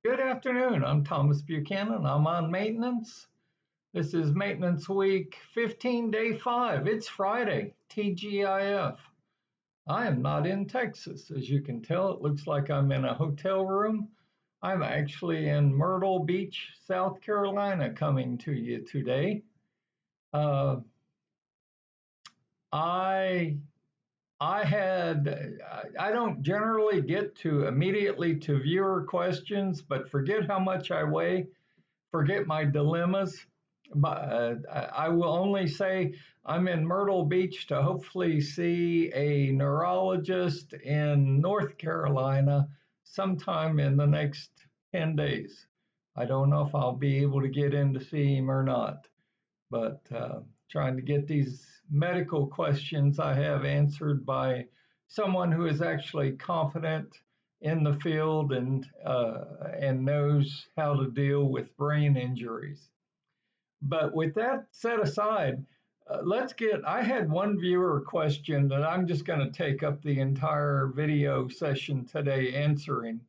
Good afternoon. I'm Thomas Buchanan. I'm on maintenance. This is maintenance week 15, day 5. It's Friday, TGIF. I am not in Texas. As you can tell, it looks like I'm in a hotel room. I'm actually in Myrtle Beach, South Carolina, coming to you today. Uh, I I don't generally get to immediately to viewer questions, but forget how much I weigh, forget my dilemmas. But I will only say I'm in Myrtle Beach to hopefully see a neurologist in North Carolina sometime in the next 10 days. I don't know if I'll be able to get in to see him or not, but trying to get these medical questions I have answered by someone who is actually confident in the field and knows how to deal with brain injuries. But with that set aside, I had one viewer question that I'm just going to take up the entire video session today answering.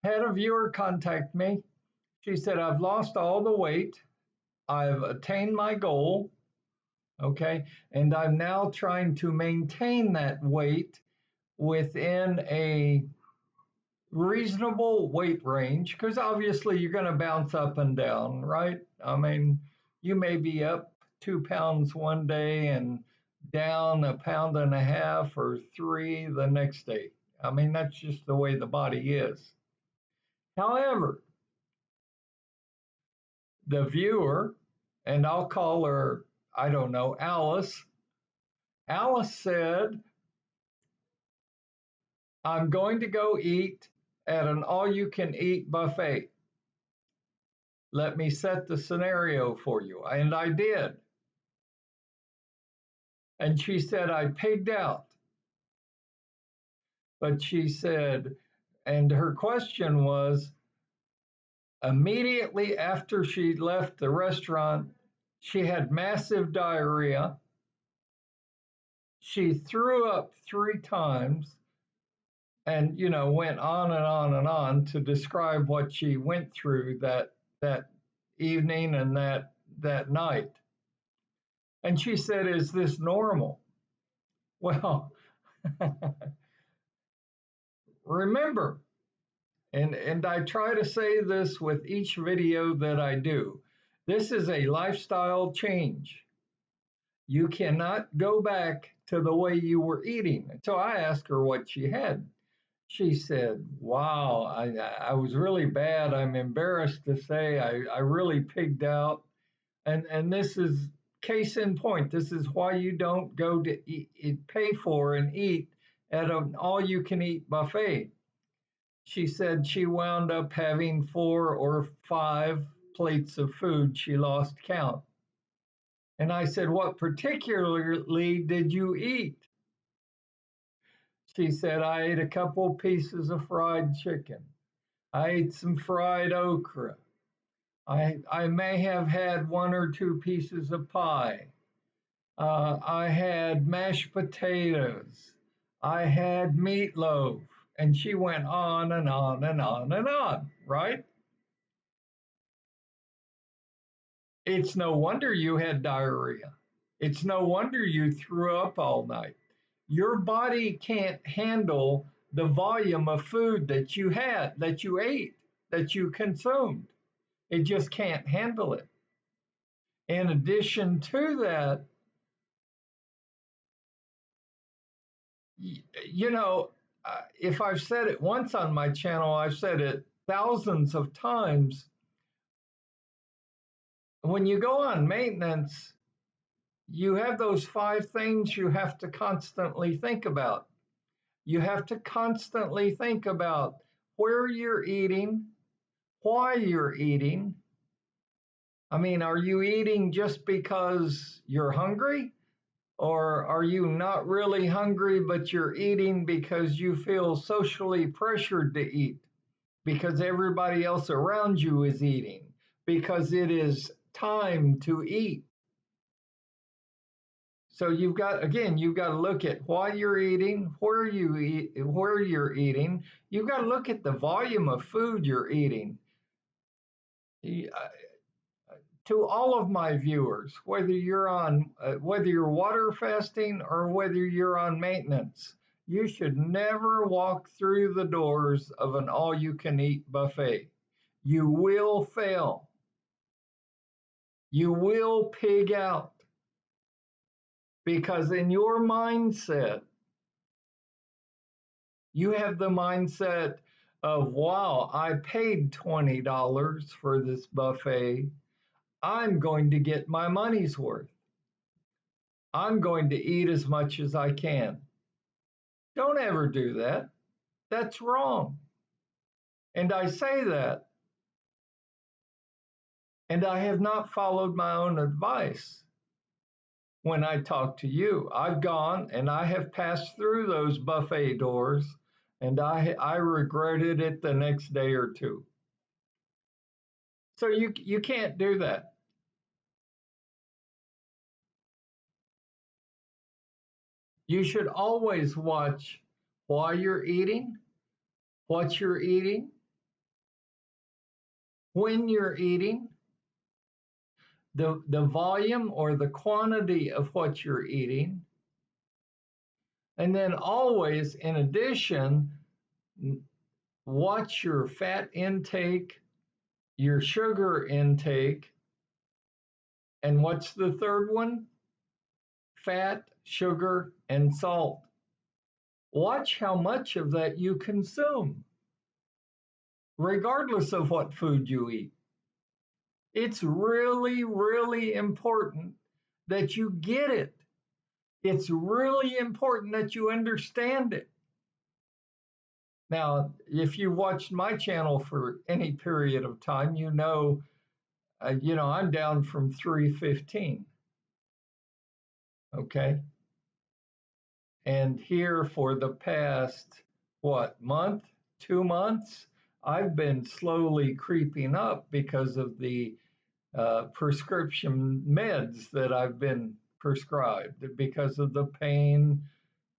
Had a viewer contact me. She said, I've lost all the weight. I've attained my goal. Okay. And I'm now trying to maintain that weight within a reasonable weight range, because obviously you're going to bounce up and down, right? I mean, you may be up 2 pounds one day and down a pound and a half or three the next day. I mean, that's just the way the body is. However, the viewer, and I'll call her, I don't know, Alice. Alice said, I'm going to go eat at an all you can eat buffet. Let me set the scenario for you. And I did. And she said, I pigged out. But she said, and her question was, immediately after she left the restaurant, she had massive diarrhea. She threw up 3 times and, went on and on and on to describe what she went through that evening and that night. And she said, is this normal? Well, remember, and I try to say this with each video that I do, this is a lifestyle change. You cannot go back to the way you were eating. So I asked her what she had. She said, wow, I was really bad. I'm embarrassed to say I really pigged out. And this is case in point. This is why you don't go to pay for and eat at an all you can eat buffet. She said she wound up having 4 or 5 plates of food. She lost count. And I said, what particularly did you eat? She said, I ate a couple pieces of fried chicken. I ate some fried okra. I may have had 1 or 2 pieces of pie. I had mashed potatoes. I had meatloaf. And she went on and on and on and on, right? It's no wonder you had diarrhea. It's no wonder you threw up all night. Your body can't handle the volume of food that you had, that you ate, that you consumed. It just can't handle it. In addition to that, you know, if I've said it once on my channel, I've said it thousands of times. When you go on maintenance, you have those 5 things you have to constantly think about. You have to constantly think about where you're eating, why you're eating. I mean, are you eating just because you're hungry? Or are you not really hungry, but you're eating because you feel socially pressured to eat? Because everybody else around you is eating? Because it is time to eat? So you've got, again, you've got to look at why you're eating, where you eat, where you're eating. You've got to look at the volume of food you're eating. To all of my viewers, whether you're water fasting or whether you're on maintenance, you should never walk through the doors of an all-you-can-eat buffet. You will fail. You will pig out because in your mindset, you have the mindset of, wow, I paid $20 for this buffet. I'm going to get my money's worth. I'm going to eat as much as I can. Don't ever do that. That's wrong. And I say that, and I have not followed my own advice when I talk to you. I've gone and I have passed through those buffet doors, and I regretted it the next day or two. So you can't do that. You should always watch why you're eating, what you're eating, when you're eating, the volume or the quantity of what you're eating, and then always, in addition, watch your fat intake, your sugar intake, and what's the third one? Fat, sugar, and salt. Watch how much of that you consume, regardless of what food you eat. It's really, really important that you get it. It's really important that you understand it. Now, if you watched my channel for any period of time, I'm down from 315. Okay. And here for the past, month, 2 months, I've been slowly creeping up because of the prescription meds that I've been prescribed, because of the pain,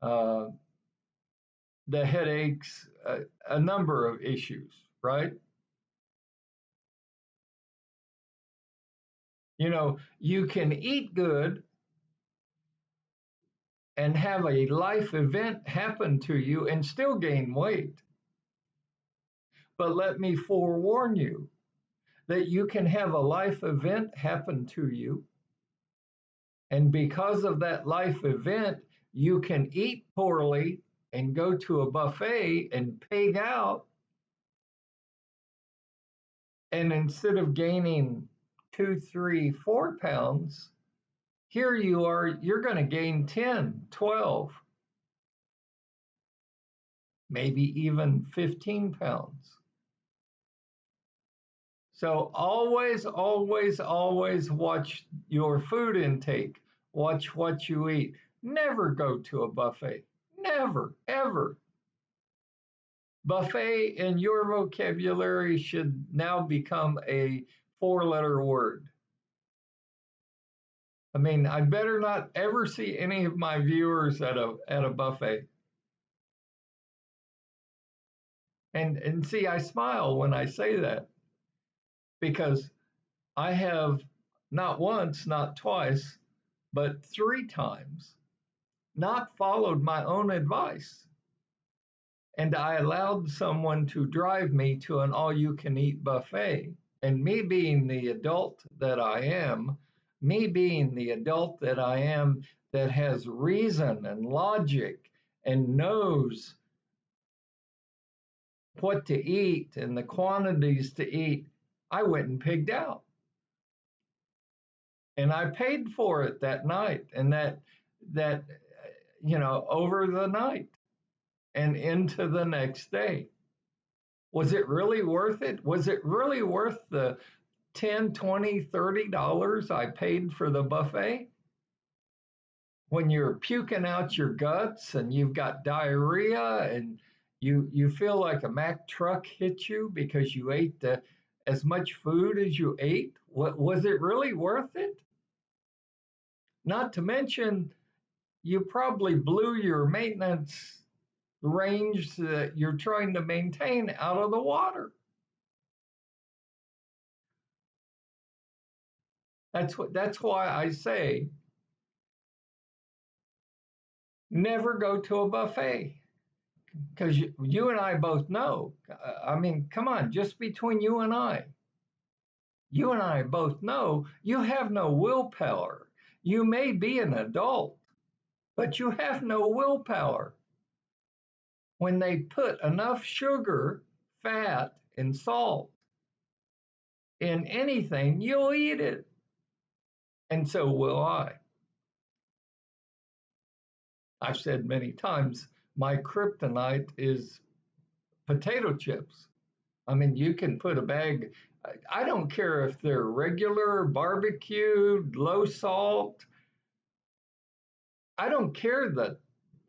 uh, the headaches, a number of issues, right? You can eat good and have a life event happen to you and still gain weight. But let me forewarn you that you can have a life event happen to you. And because of that life event, you can eat poorly and go to a buffet and pig out. And instead of gaining 2, 3, 4 pounds, here you are, you're going to gain 10, 12, maybe even 15 pounds. So always, always, always watch your food intake. Watch what you eat. Never go to a buffet. Never, ever. Buffet in your vocabulary should now become a 4-letter word. I mean, I better not ever see any of my viewers at a buffet. And see, I smile when I say that because I have not once, not twice, but 3 times not followed my own advice. And I allowed someone to drive me to an all you can eat buffet. And me being the adult that I am, that has reason and logic and knows what to eat and the quantities to eat, I went and pigged out. And I paid for it that night and that over the night and into the next day. Was it really worth it? Was it really worth the $10, $20, $30 I paid for the buffet? When you're puking out your guts and you've got diarrhea and you feel like a Mack truck hit you because you ate as much food as you ate, was it really worth it? Not to mention, you probably blew your maintenance range that you're trying to maintain out of the water. That's why I say never go to a buffet, because you and I both know. I mean, come on, just between you and I both know you have no willpower. You may be an adult, but you have no willpower. When they put enough sugar, fat, and salt in anything, you'll eat it. And so will I. I've said many times, my kryptonite is potato chips. I mean, you can put a bag, I don't care if they're regular, barbecued, low salt. I don't care that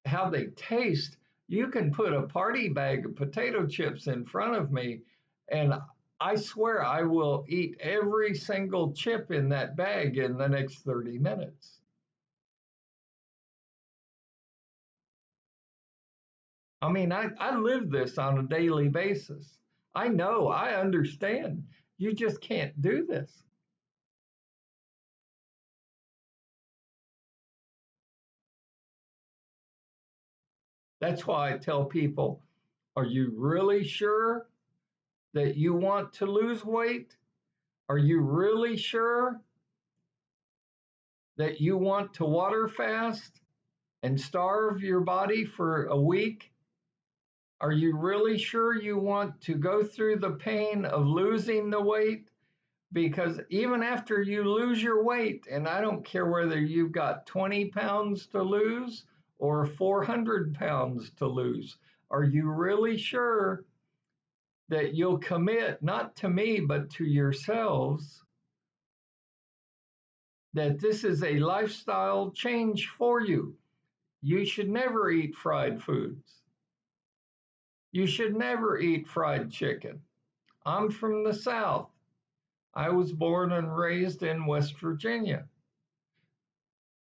how they taste. You can put a party bag of potato chips in front of me, and I swear I will eat every single chip in that bag in the next 30 minutes. I mean, I live this on a daily basis. I know, I understand. You just can't do this. That's why I tell people, are you really sure that you want to lose weight? Are you really sure that you want to water fast and starve your body for a week? Are you really sure you want to go through the pain of losing the weight? Because even after you lose your weight, and I don't care whether you've got 20 pounds to lose or 400 pounds to lose, are you really sure that you'll commit, not to me, but to yourselves, that this is a lifestyle change for you? You should never eat fried foods. You should never eat fried chicken. I'm from the South. I was born and raised in West Virginia.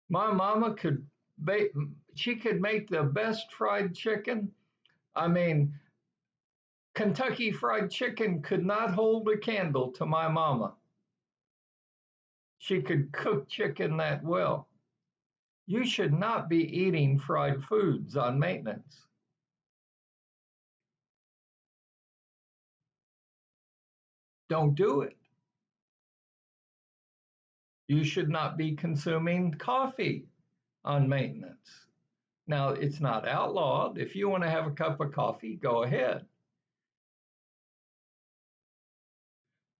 My mama could bake, she could make the best fried chicken. I mean, Kentucky Fried Chicken could not hold a candle to my mama. She could cook chicken that well. You should not be eating fried foods on maintenance. Don't do it. You should not be consuming coffee on maintenance. Now, it's not outlawed. If you want to have a cup of coffee, go ahead.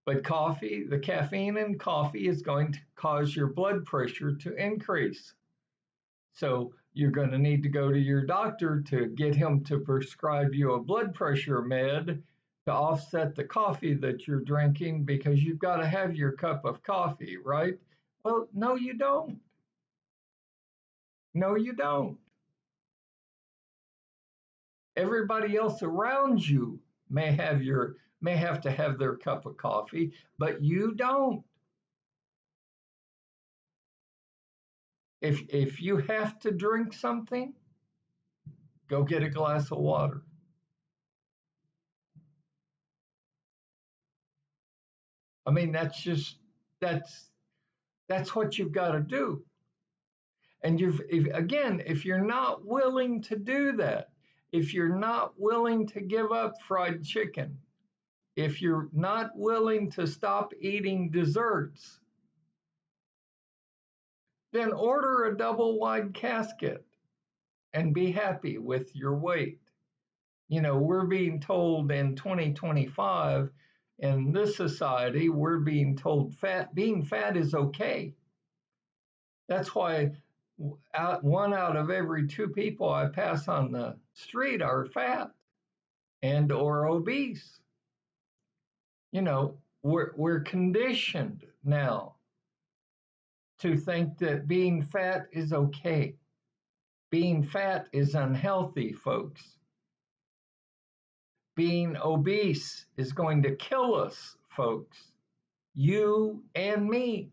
But coffee, the caffeine in coffee is going to cause your blood pressure to increase. So you're going to need to go to your doctor to get him to prescribe you a blood pressure med to offset the coffee that you're drinking, because you've got to have your cup of coffee, right? Well, no, you don't. No, you don't. Everybody else around you may have to have their cup of coffee, but you don't. If you have to drink something, go get a glass of water. I mean, that's that's what you've got to do. And again, if you're not willing to do that, if you're not willing to give up fried chicken, if you're not willing to stop eating desserts, then order a double wide casket and be happy with your weight. You know, we're being told in 2025 in this society, we're being told being fat is okay. That's why one out of every two people I pass on the street are fat and or obese. You know, we're conditioned now to think that being fat is okay. Being fat is unhealthy, folks. Being obese is going to kill us, folks. You and me.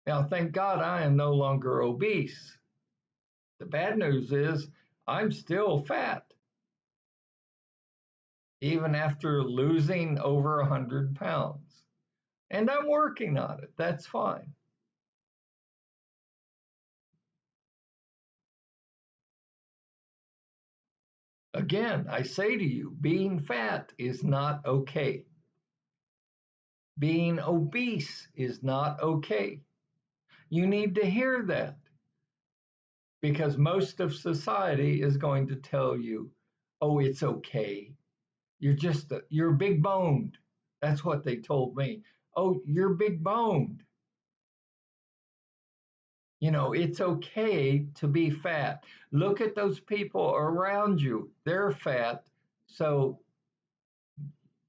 Now, thank God I am no longer obese. The bad news is I'm still fat, even after losing over 100 pounds. And I'm working on it. That's fine. Again, I say to you, being fat is not okay. Being obese is not okay. You need to hear that because most of society is going to tell you, oh, it's okay. You're big boned. That's what they told me. Oh, you're big boned. It's okay to be fat. Look at those people around you. They're fat. So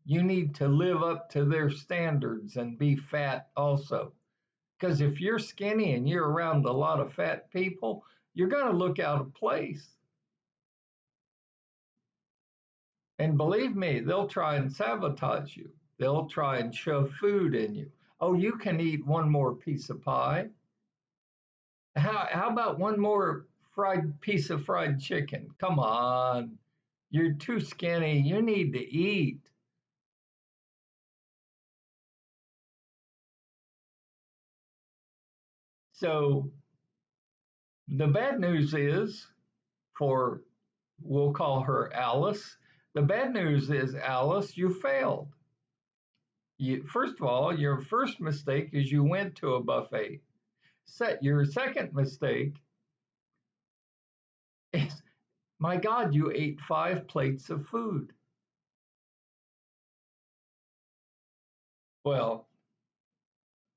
you need to live up to their standards and be fat also. Because if you're skinny and you're around a lot of fat people, you're going to look out of place. And believe me, they'll try and sabotage you. They'll try and shove food in you. Oh, you can eat one more piece of pie. How about one more fried piece of fried chicken? Come on. You're too skinny. You need to eat. So the bad news is for, we'll call her Alice. The bad news is, Alice, you failed. First of all, your first mistake is you went to a buffet. Your second mistake is, my God, you ate 5 plates of food. Well,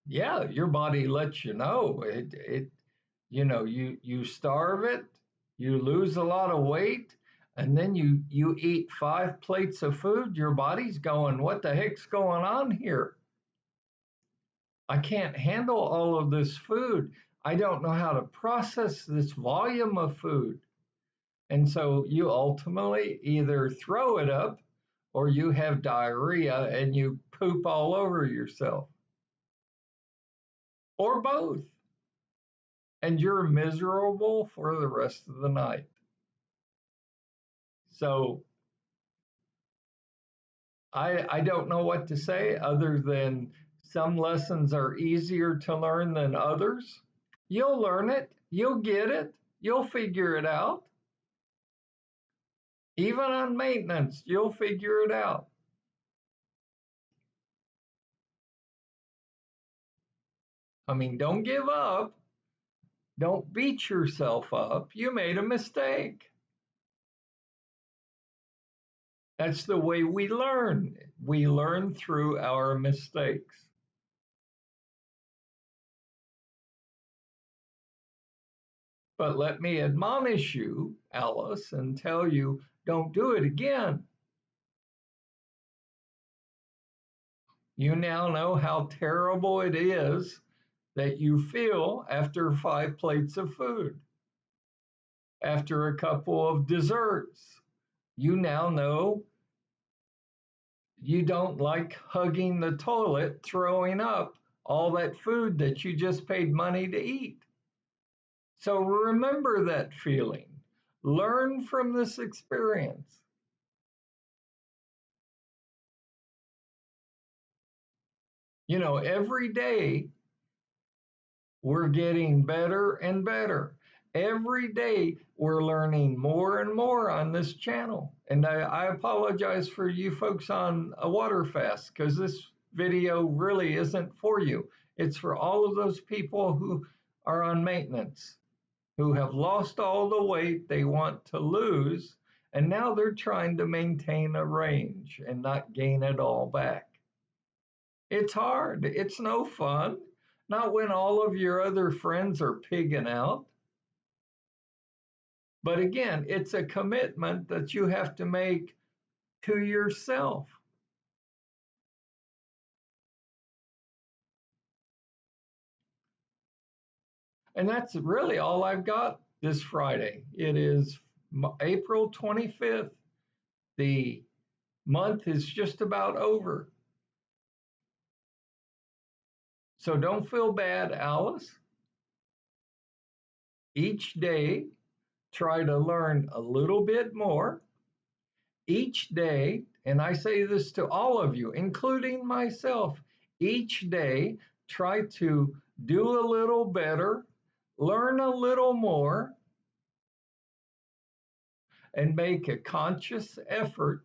yeah, your body lets you know. You starve it, you lose a lot of weight, and then you eat 5 plates of food. Your body's going, what the heck's going on here? I can't handle all of this food. I don't know how to process this volume of food. And so you ultimately either throw it up or you have diarrhea and you poop all over yourself, or both. And you're miserable for the rest of the night. So I don't know what to say other than some lessons are easier to learn than others. You'll learn it, you'll get it, you'll figure it out. Even on maintenance, you'll figure it out. I mean, don't give up. Don't beat yourself up. You made a mistake. That's the way we learn. We learn through our mistakes. But let me admonish you, Alice, and tell you, don't do it again. You now know how terrible it is that you feel after 5 plates of food, after a couple of desserts. You now know you don't like hugging the toilet, throwing up all that food that you just paid money to eat. So remember that feeling. Learn from this experience. Every day we're getting better and better. Every day we're learning more and more on this channel. And I apologize for you folks on a water fast because this video really isn't for you. It's for all of those people who are on maintenance, who have lost all the weight they want to lose, and now they're trying to maintain a range and not gain it all back. It's hard. It's no fun. Not when all of your other friends are pigging out. But again, it's a commitment that you have to make to yourself. And that's really all I've got this Friday. It is April 25th. The month is just about over. So don't feel bad, Alice. Each day, try to learn a little bit more. Each day, and I say this to all of you, including myself, each day, try to do a little better, learn a little more, and make a conscious effort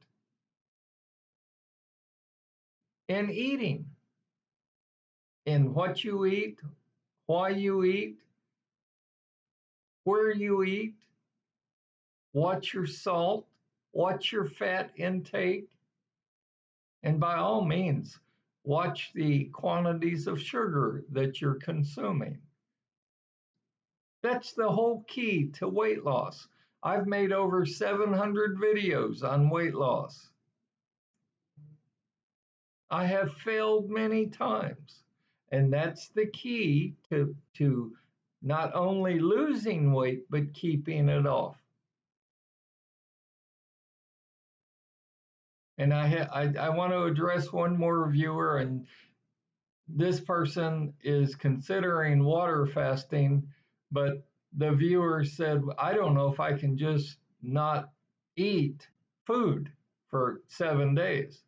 in eating, in what you eat, why you eat, where you eat, watch your salt, watch your fat intake, and by all means, watch the quantities of sugar that you're consuming. That's the whole key to weight loss. I've made over 700 videos on weight loss. I have failed many times. And that's the key to not only losing weight, but keeping it off. And I want to address one more viewer, and this person is considering water fasting, but the viewer said, I don't know if I can just not eat food for 7 days.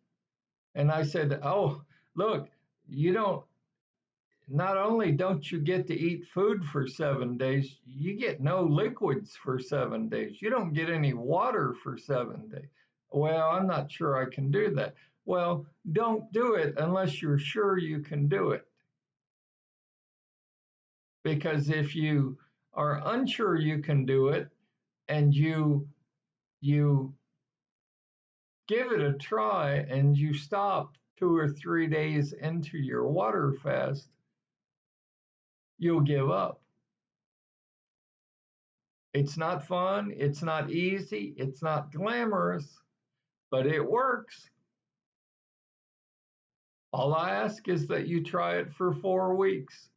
And I said, oh, look, you don't, not only don't you get to eat food for 7 days, you get no liquids for 7 days. You don't get any water for 7 days. Well, I'm not sure I can do that. Well, don't do it unless you're sure you can do it. Because if you are unsure you can do it and you give it a try and you stop 2 or 3 days into your water fast, you'll give up. It's not fun, it's not easy, it's not glamorous, but it works. All I ask is that you try it for 4 weeks.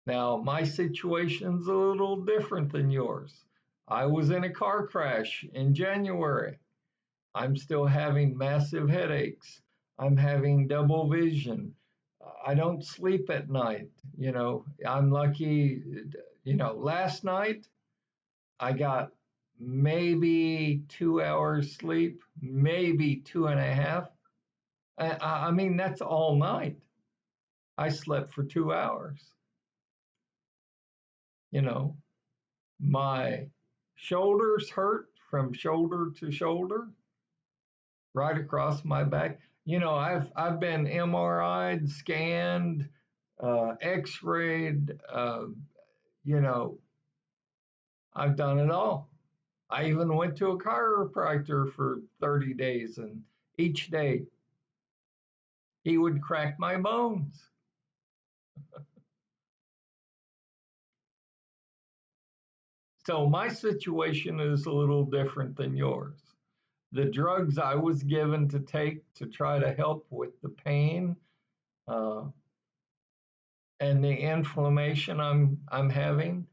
Now, my situation's a little different than yours. I was in a car crash in January. I'm still having massive headaches. I'm having double vision. I don't sleep at night. I'm lucky. Last night I got maybe 2 hours sleep, maybe two and a half. I mean, that's all night. I slept for 2 hours. You know, my shoulders hurt from shoulder to shoulder, right across my back. I've been MRI'd, scanned, X-rayed. You know, I've done it all. I even went to a chiropractor for 30 days, and each day he would crack my bones. So my situation is a little different than yours. The drugs I was given to take to try to help with the pain uh, and the inflammation I'm having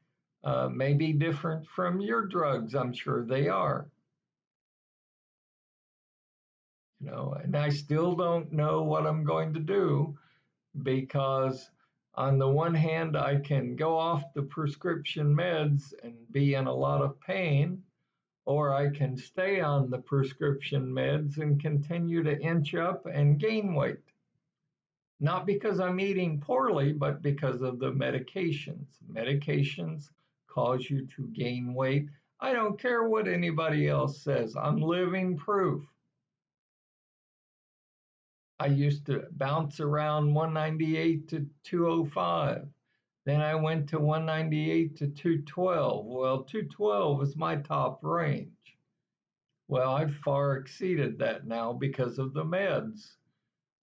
may be different from your drugs. I'm sure they are. And I still don't know what I'm going to do because on the one hand, I can go off the prescription meds and be in a lot of pain, or I can stay on the prescription meds and continue to inch up and gain weight. Not because I'm eating poorly, but because of the medications. Medications cause you to gain weight. I don't care what anybody else says. I'm living proof. I used to bounce around 198 to 205. Then I went to 198 to 212. Well, 212 is my top range. Well, I've far exceeded that now because of the meds.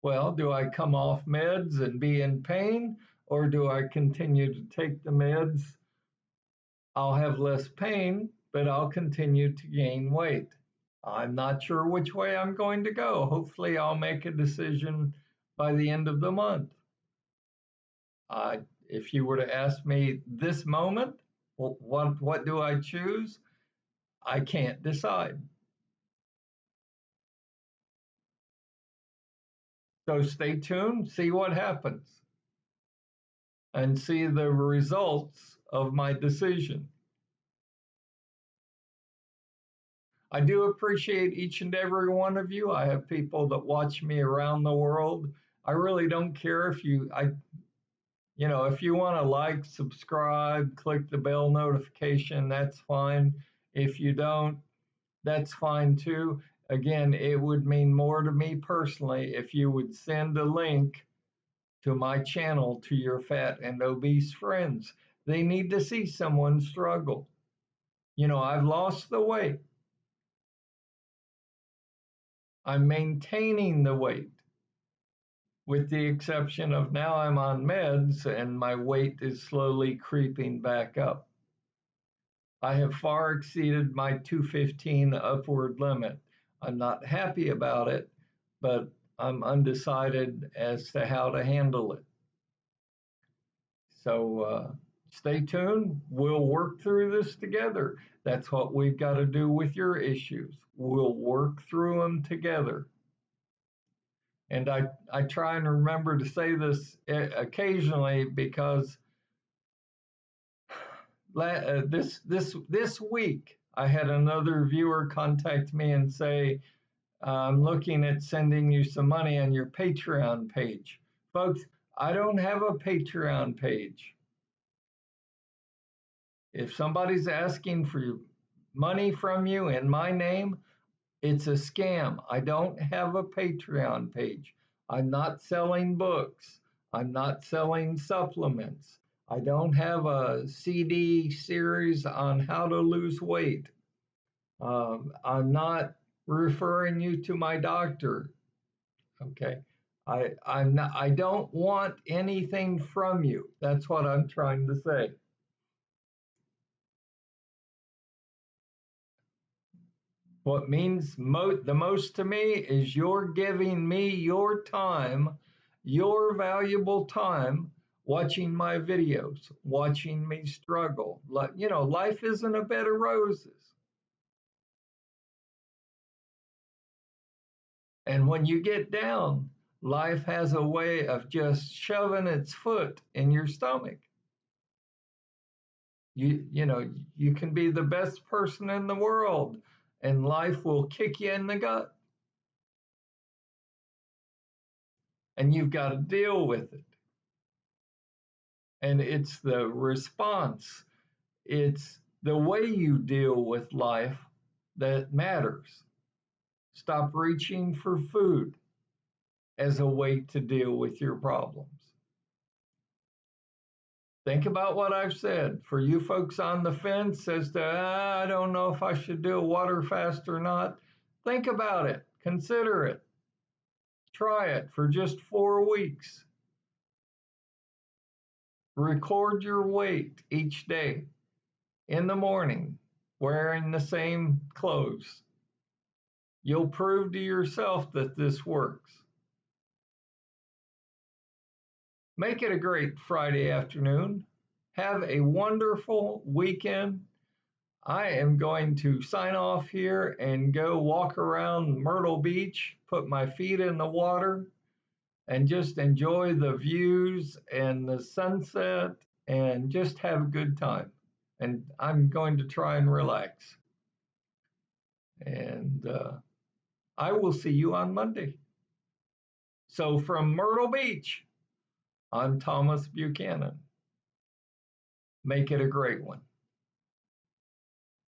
Well, do I come off meds and be in pain, or do I continue to take the meds? I'll have less pain, but I'll continue to gain weight. I'm not sure which way I'm going to go. Hopefully, I'll make a decision by the end of the month. If you were to ask me this moment, what do I choose? I can't decide. So stay tuned, see what happens, and see the results of my decision. I do appreciate each and every one of you. I have people that watch me around the world. I really don't care if if you want to like, subscribe, click the bell notification, that's fine. If you don't, that's fine too. Again, it would mean more to me personally if you would send a link to my channel to your fat and obese friends. They need to see someone struggle. I've lost the weight. I'm maintaining the weight, with the exception of now I'm on meds and my weight is slowly creeping back up. I have far exceeded my 215 upward limit. I'm not happy about it, but I'm undecided as to how to handle it. So stay tuned. We'll work through this together. That's what we've got to do with your issues. We'll work through them together. And I try and remember to say this occasionally because this week I had another viewer contact me and say, I'm looking at sending you some money on your Patreon page. Folks, I don't have a Patreon page. If somebody's asking for money from you in my name, it's a scam. I don't have a Patreon page. I'm not selling books. I'm not selling supplements. I don't have a CD series on how to lose weight. I'm not referring you to my doctor. Okay. I don't want anything from you. That's what I'm trying to say. What means the most to me is you're giving me your time, your valuable time, watching my videos, watching me struggle. Life isn't a bed of roses. And when you get down, life has a way of just shoving its foot in your stomach. You can be the best person in the world and life will kick you in the gut. And you've got to deal with it. And it's the response, it's the way you deal with life that matters. Stop reaching for food as a way to deal with your problems. Think about what I've said. For you folks on the fence as to, I don't know if I should do a water fast or not, think about it, consider it. Try it for just 4 weeks. Record your weight each day in the morning, wearing the same clothes. You'll prove to yourself that this works. Make it a great Friday afternoon. Have a wonderful weekend. I am going to sign off here and go walk around Myrtle Beach, put my feet in the water, and just enjoy the views and the sunset and just have a good time. And I'm going to try and relax. And I will see you on Monday. So from Myrtle Beach, I'm Thomas Buchanan. Make it a great one.